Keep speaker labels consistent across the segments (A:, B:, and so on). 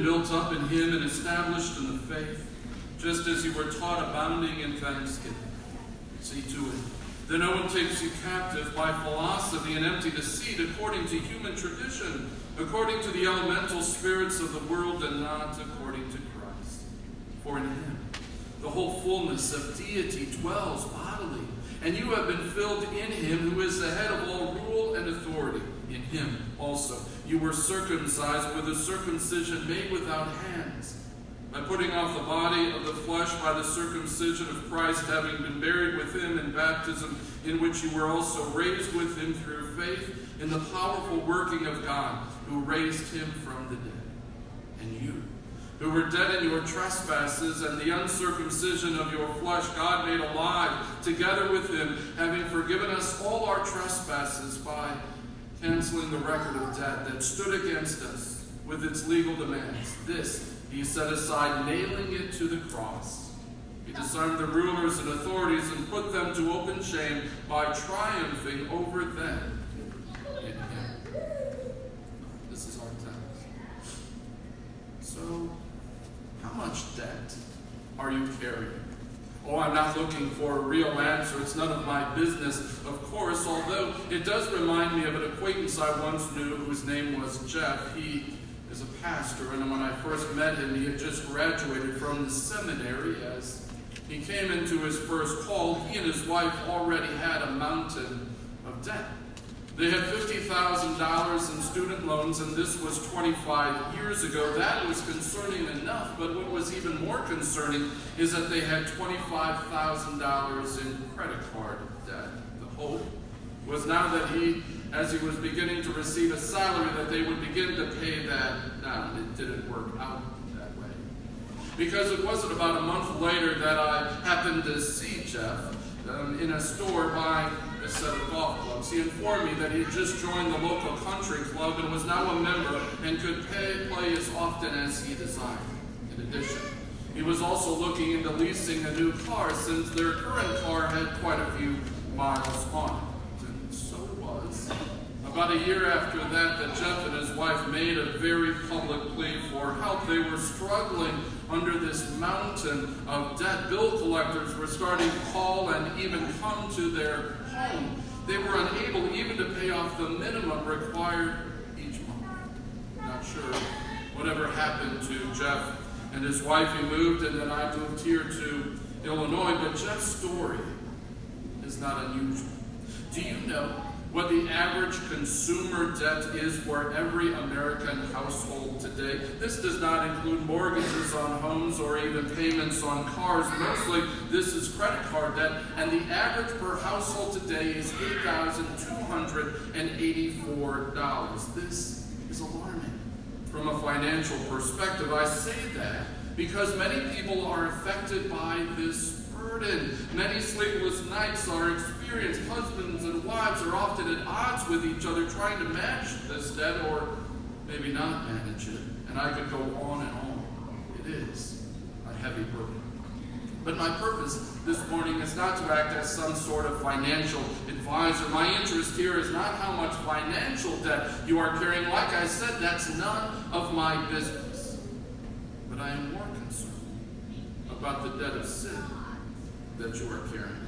A: built up in him and established in the faith, just as you were taught, abounding in thanksgiving. See to it that no one takes you captive by philosophy and empty deceit, according to human tradition, according to the elemental spirits of the world, and not according to Christ. For in him the whole fullness of deity dwells bodily, and you have been filled in him who is the head of all rule and authority. In him also you were circumcised with a circumcision made without hands, by putting off the body of the flesh by the circumcision of Christ, having been buried with him in baptism, in which you were also raised with him through faith in the powerful working of God, who raised him from the dead. And you, who were dead in your trespasses and the uncircumcision of your flesh, God made alive together with him, having forgiven us all our trespasses by canceling the record of debt that stood against us with its legal demands. This he set aside, nailing it to the cross. He disarmed the rulers and authorities and put them to open shame by triumphing over them in him. This is our text. So, how much debt are you carrying? Oh, I'm not looking for a real answer. It's none of my business, of course, although it does remind me of an acquaintance I once knew whose name was Jeff. He is a pastor, and when I first met him, he had just graduated from the seminary. As he came into his first call, he and his wife already had a mountain of debt. They had $50,000 in student loans, and this was 25 years ago. That was concerning enough, but what was even more concerning is that they had $25,000 in credit card debt. The hope was now that as he was beginning to receive a salary, that they would begin to pay that down. It didn't work out that way. Because it wasn't about a month later that I happened to see Jeff in a store buying a set of golf clubs. He informed me that he had just joined the local country club and was now a member and could play as often as he desired. In addition, he was also looking into leasing a new car, since their current car had quite a few miles on it. About a year after that Jeff and his wife made a very public plea for help. They were struggling under this mountain of debt. Bill collectors were starting to call and even come to their home. They were unable even to pay off the minimum required each month. Not sure whatever happened to Jeff and his wife. He moved, and then I moved here to Illinois. But Jeff's story is not unusual. Do you know what the average consumer debt is for every American household today? This does not include mortgages on homes or even payments on cars. Mostly, this is credit card debt, and the average per household today is $8,284. This is alarming from a financial perspective. I say that because many people are affected by this burden. Many sleepless nights are experienced. Husbands and wives are often at odds with each other, trying to manage this debt, or maybe not manage it. And I could go on and on. It is a heavy burden. But my purpose this morning is not to act as some sort of financial advisor. My interest here is not how much financial debt you are carrying. Like I said, that's none of my business. But I am more concerned about the debt of sin that you are carrying.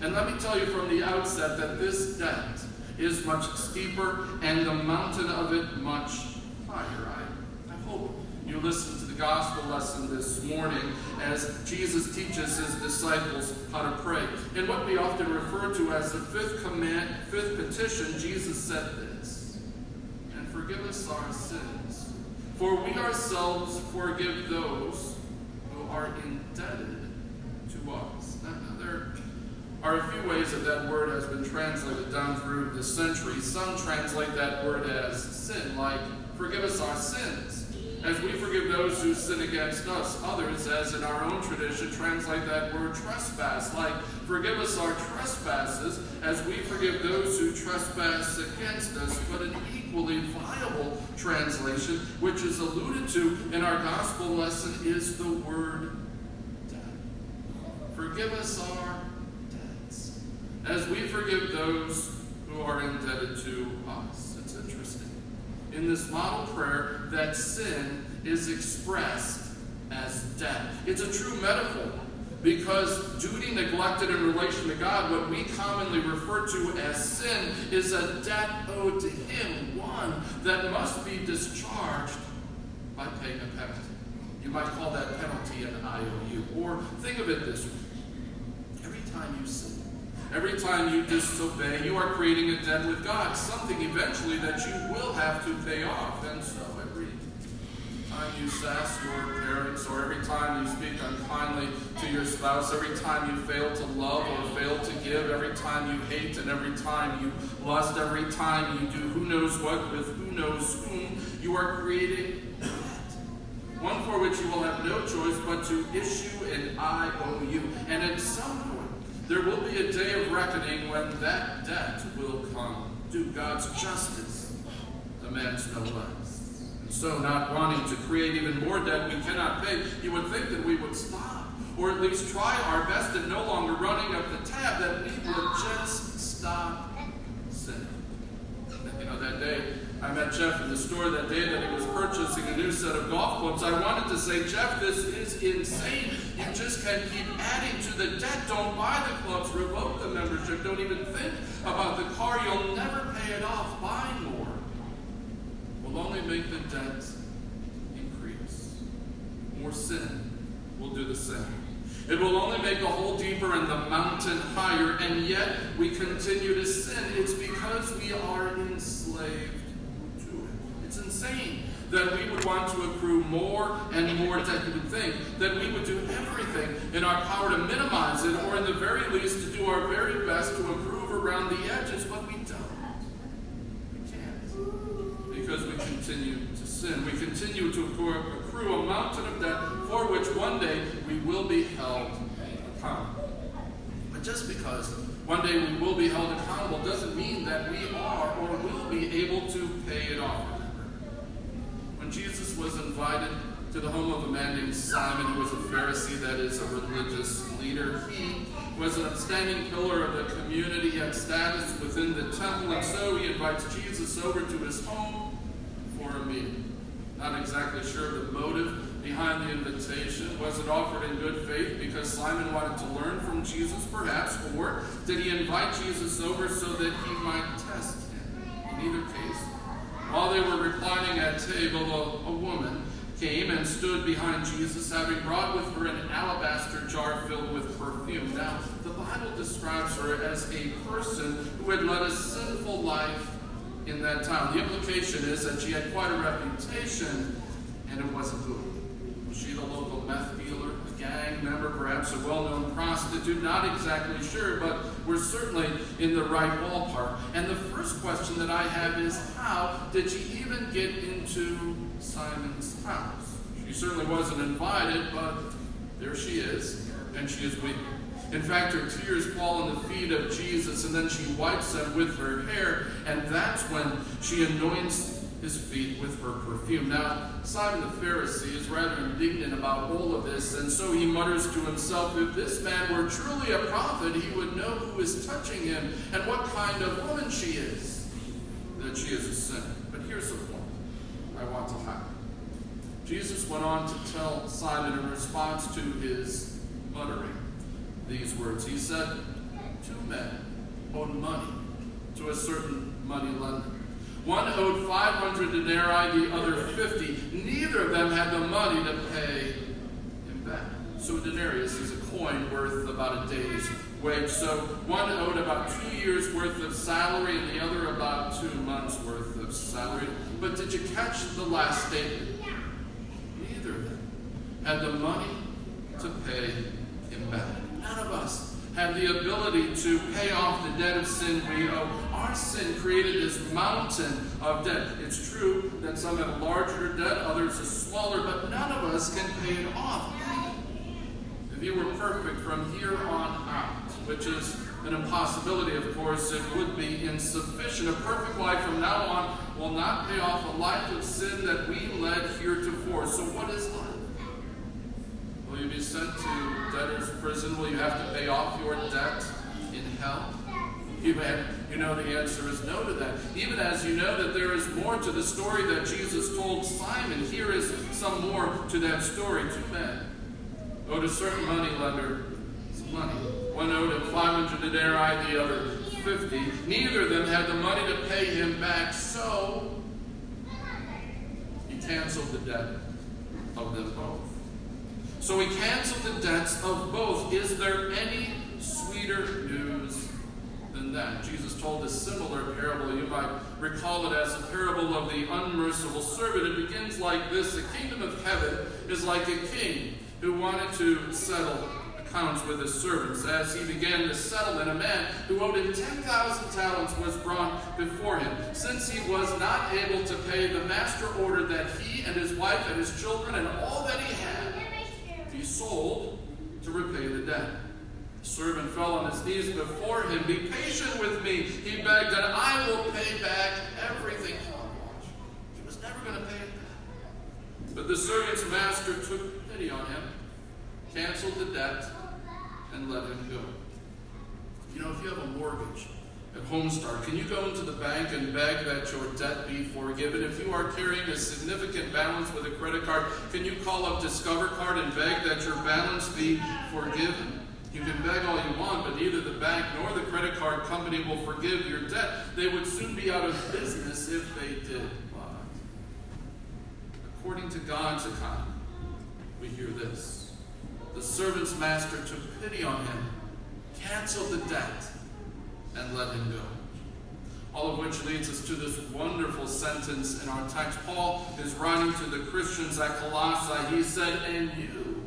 A: And let me tell you from the outset that this debt is much steeper and the mountain of it much higher. I hope you listen to the gospel lesson this morning as Jesus teaches his disciples how to pray. In what we often refer to as the fifth petition, Jesus said this: "And forgive us our sins, for we ourselves forgive those who are indebted to us." Now, there are a few ways that word has been translated down through the centuries. Some translate that word as sin, like forgive us our sins, as we forgive those who sin against us. Others, as in our own tradition, translate that word trespass, like forgive us our trespasses, as we forgive those who trespass against us. But an equally viable translation, which is alluded to in our gospel lesson, is the word debt. Forgive us our debts, as we forgive those who are indebted to us. It's interesting in this model prayer that sin is expressed as debt. It's a true metaphor because duty neglected in relation to God, what we commonly refer to as sin, is a debt owed to Him, one that must be discharged by paying a penalty. You might call that penalty an IOU. Or think of it this way. Every time you sin, every time you disobey, you are creating a debt with God, something eventually that you will have to pay off. And so every time you sass your parents, or every time you speak unkindly to your spouse, every time you fail to love or fail to give, every time you hate and every time you lust, every time you do who knows what with who knows whom, you are creating a debt. One for which you will have no choice but to issue an IOU. And at some point, there will be a day of reckoning when that debt will come due. God's justice demands no less. And so, not wanting to create even more debt we cannot pay, you would think that we would stop, or at least try our best at no longer running up the tab, that we would just stop sinning. You know, that day, I met Jeff in the store that day that he was purchasing a new set of golf clubs. I wanted to say, Jeff, this is insane. You just can't keep adding to the debt. Don't buy the clubs. Revoke the membership. Don't even think about the car. You'll never pay it off. Buy more. Will only make the debt increase. More sin will do the same. It will only make the hole deeper and the mountain higher, and yet we continue to sin. It's because we are enslaved. It's insane that we would want to accrue more and more debt. You would think that we would do everything in our power to minimize it, or in the very least to do our very best to improve around the edges, but we don't. We can't. Because we continue to sin. We continue to accrue a mountain of debt for which one day we will be held accountable. But just because one day we will be held accountable doesn't mean that we are or will be able to pay it off. When Jesus was invited to the home of a man named Simon, who was a Pharisee, that is, a religious leader, he was an upstanding pillar of the community, he had status within the temple, and so he invites Jesus over to his home for a meal. Not exactly sure the motive behind the invitation. Was it offered in good faith because Simon wanted to learn from Jesus, perhaps? Or did he invite Jesus over so that he might test him? In either case, while they were reclining at table, a woman came and stood behind Jesus, having brought with her an alabaster jar filled with perfume. Now, the Bible describes her as a person who had led a sinful life in that town. The implication is that she had quite a reputation, and it wasn't good. Was she the local meth dealer, a gang member, perhaps a well-known prostitute? Not exactly sure, but we're certainly in the right ballpark. And the first question that I have is, how did she even get into Simon's house? She certainly wasn't invited, but there she is, and she is weeping. In fact, her tears fall on the feet of Jesus, and then she wipes them with her hair, and that's when she anoints his feet with her perfume. Now, Simon the Pharisee is rather indignant about all of this, and so he mutters to himself, if this man were truly a prophet, he would know who is touching him and what kind of woman she is, that she is a sinner. But here's the point I want to highlight. Jesus went on to tell Simon in response to his muttering these words. He said, 2 men owed money to a certain money lender. One owed 500 denarii, the other 50. Neither of them had the money to pay him back. So a denarius is a coin worth about a day's wage. So one owed about 2 years' worth of salary and the other about 2 months' worth of salary. But did you catch the last statement? Neither of them had the money to pay him back. None of us have the ability to pay off the debt of sin we owe. Our sin created this mountain of debt. It's true that some have a larger debt, others a smaller, but none of us can pay it off. If you were perfect from here on out, which is an impossibility, of course, it would be insufficient. A perfect life from now on will not pay off a life of sin that we led heretofore. So what is life? Will you be sent to debtor's prison? Will you have to pay off your debt in hell? You know the answer is no to that. Even as you know that there is more to the story that Jesus told Simon. Here is some more to that story. Two men owed a certain money lender some money. One owed him 500 denarii, the other 50. Neither of them had the money to pay him back, so he canceled the debt of them both. So he canceled the debts of both. Is there any sweeter news than that? Jesus told a similar parable. You might recall it as the parable of the unmerciful servant. It begins like this. The kingdom of heaven is like a king who wanted to settle accounts with his servants. As he began the settlement, a man who owed him 10,000 talents was brought before him. Since he was not able to pay, the master ordered that he and his wife and his children and all that he had be sold to repay the debt. The servant fell on his knees before him. "Be patient with me," he begged, "and I will pay back everything." He was never going to pay it back. But the servant's master took pity on him, canceled the debt, and let him go. You know, if you have a mortgage at Homestar, can you go into the bank and beg that your debt be forgiven? If you are carrying a significant balance with a credit card, can you call up Discover Card and beg that your balance be forgiven? You can beg all you want, but neither the bank nor the credit card company will forgive your debt. They would soon be out of business if they did. But according to God's account, we hear this. The servant's master took pity on him, canceled the debt, and let him go. All of which leads us to this wonderful sentence in our text. Paul is writing to the Christians at Colossae. He said, "And you,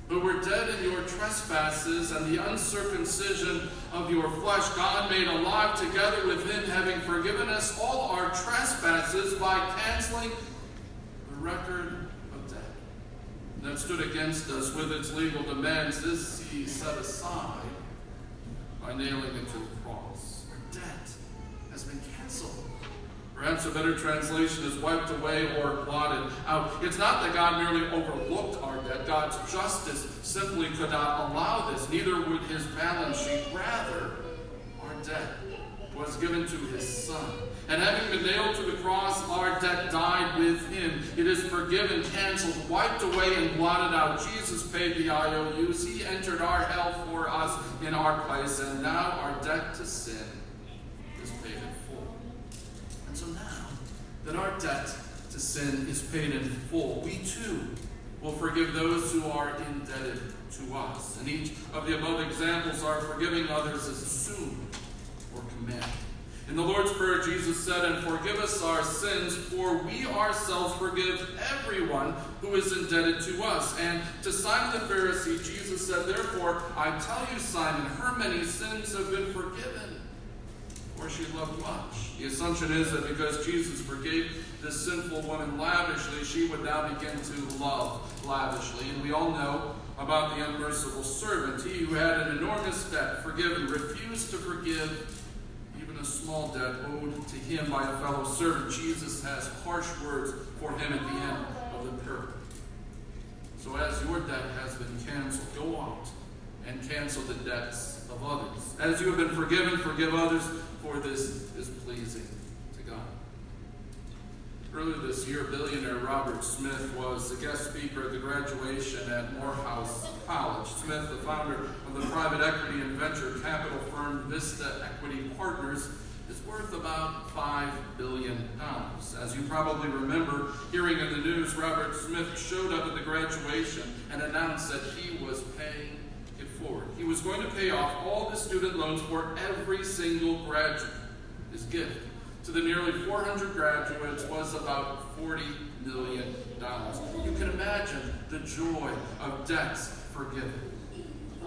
A: who were dead in your trespasses and the uncircumcision of your flesh, God made alive together with him, having forgiven us all our trespasses by canceling the record of debt that stood against us with its legal demands. This he set aside by nailing it to the cross." Our debt has been canceled. Perhaps a better translation is wiped away or blotted out. It's not that God merely overlooked our debt. God's justice simply could not allow this. Neither would his balance sheet. Rather, our debt was given to his Son. And having been nailed to the cross, our debt died with him. It is forgiven, canceled, wiped away, and blotted out. Jesus paid the IOUs. He entered our hell for us in our place. And now our debt to sin is paid in full. And so now that our debt to sin is paid in full, we too will forgive those who are indebted to us. And each of the above examples are forgiving others is assumed or commanded. In the Lord's Prayer, Jesus said, "And forgive us our sins, for we ourselves forgive everyone who is indebted to us." And to Simon the Pharisee, Jesus said, "Therefore, I tell you, Simon, her many sins have been forgiven, for she loved much." The assumption is that because Jesus forgave this sinful woman lavishly, she would now begin to love lavishly. And we all know about the unmerciful servant. He who had an enormous debt forgiven refused to forgive even a small debt owed to him by a fellow servant. Jesus has harsh words for him at the end of the parable. So as your debt has been canceled, go out and cancel the debts of others. As you have been forgiven, forgive others, for this is pleasing to God. Earlier this year, billionaire Robert Smith was the guest speaker at the graduation at Morehouse College. Smith, the founder of the private equity and venture capital firm Vista Equity Partners, is worth about $5 billion. As you probably remember hearing in the news, Robert Smith showed up at the graduation and announced that he was paying it forward. He was going to pay off all the student loans for every single graduate. His gift to the nearly 400 graduates was about $40 million. You can imagine the joy of debts forgiven.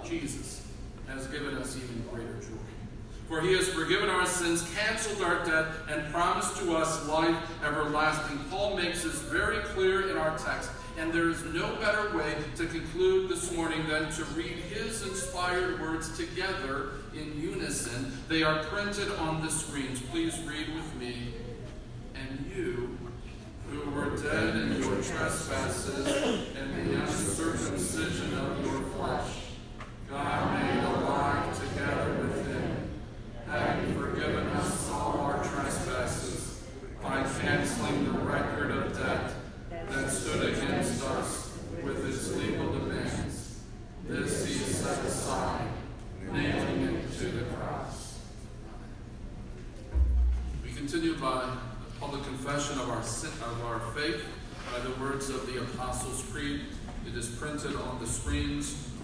A: Jesus has given us even greater joy. For he has forgiven our sins, canceled our debt, and promised to us life everlasting. Paul makes this very clear in our text, and there is no better way to conclude this morning than to read his inspired words together in unison. They are printed on the screens. Please read with me. "And you, who were dead in your trespasses and the uncircumcision of your flesh, God made alive together with him, having forgiven us all our trespasses by canceling the record of debt that stood against continue by the public confession of our faith by the words of the Apostles' Creed. It is printed on the screens